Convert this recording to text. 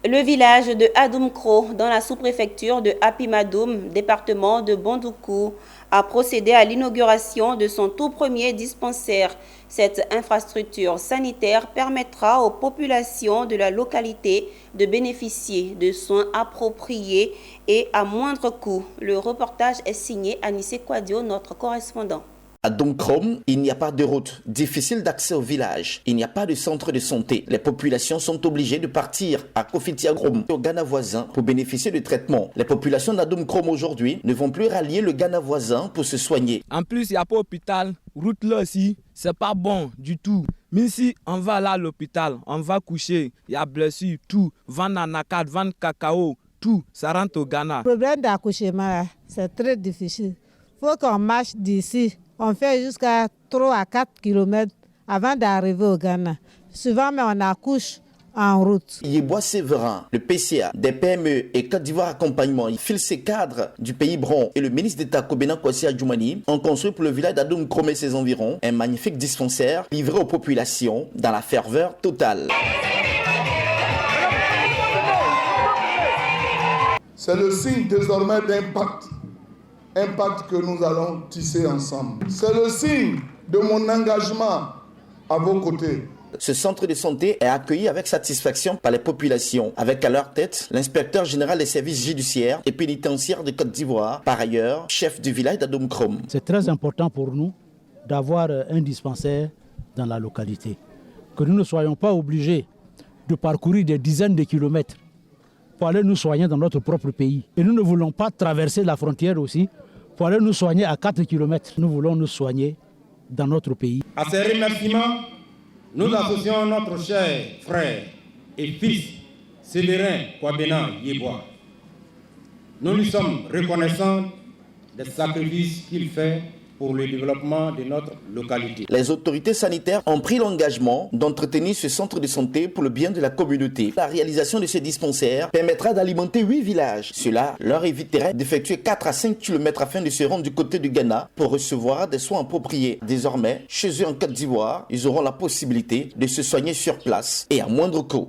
Le village de Adoumkro, dans la sous-préfecture de Apimadoum, département de Bondoukou, a procédé à l'inauguration de son tout premier dispensaire. Cette infrastructure sanitaire permettra aux populations de la localité de bénéficier de soins appropriés et à moindre coût. Le reportage est signé Anissé Kouadio, notre correspondant. À Domkrom, il n'y a pas de route, difficile d'accès au village. Il n'y a pas de centre de santé. Les populations sont obligées de partir à Kofitiagrom, au Ghana voisin, pour bénéficier de traitements. Les populations d'Adomkrom aujourd'hui ne vont plus rallier le Ghana voisin pour se soigner. En plus, il n'y a pas d'hôpital. Route là aussi, c'est pas bon du tout. Mais si on va là à l'hôpital, on va coucher, il y a blessure, tout, vendre anacarde, vendre cacao, tout, ça rentre au Ghana. Le problème d'accouchement, c'est très difficile. Il faut qu'on marche d'ici. On fait jusqu'à 3 à 4 km avant d'arriver au Ghana. Souvent, mais on accouche en route. Yebois Séverin, le PCA, des PME et Côte d'Ivoire Accompagnement, fil ces cadres du pays Bron et le ministre d'État Kobena Kwasi Adjoumani ont construit pour le village d'Adoumkrom et ses environs un magnifique dispensaire livré aux populations dans la ferveur totale. C'est le signe désormais d'impact. Impact que nous allons tisser ensemble. C'est le signe de mon engagement à vos côtés. Ce centre de santé est accueilli avec satisfaction par les populations, avec à leur tête l'inspecteur général des services judiciaires et pénitentiaires de Côte d'Ivoire, par ailleurs chef du village d'Adoumkrom. C'est très important pour nous d'avoir un dispensaire dans la localité. Que nous ne soyons pas obligés de parcourir des dizaines de kilomètres pour aller nous soigner dans notre propre pays. Et nous ne voulons pas traverser la frontière aussi pour aller nous soigner à 4 km. Nous voulons nous soigner dans notre pays. À ces remerciements, nous associons notre cher frère et fils, Séverin Kouabena Yebois. Nous lui sommes reconnaissants des sacrifices qu'il fait pour le développement de notre localité. Les autorités sanitaires ont pris l'engagement d'entretenir ce centre de santé pour le bien de la communauté. La réalisation de ce dispensaire permettra d'alimenter 8 villages. Cela leur éviterait d'effectuer 4 à 5 km afin de se rendre du côté du Ghana pour recevoir des soins appropriés. Désormais, chez eux en Côte d'Ivoire, ils auront la possibilité de se soigner sur place et à moindre coût.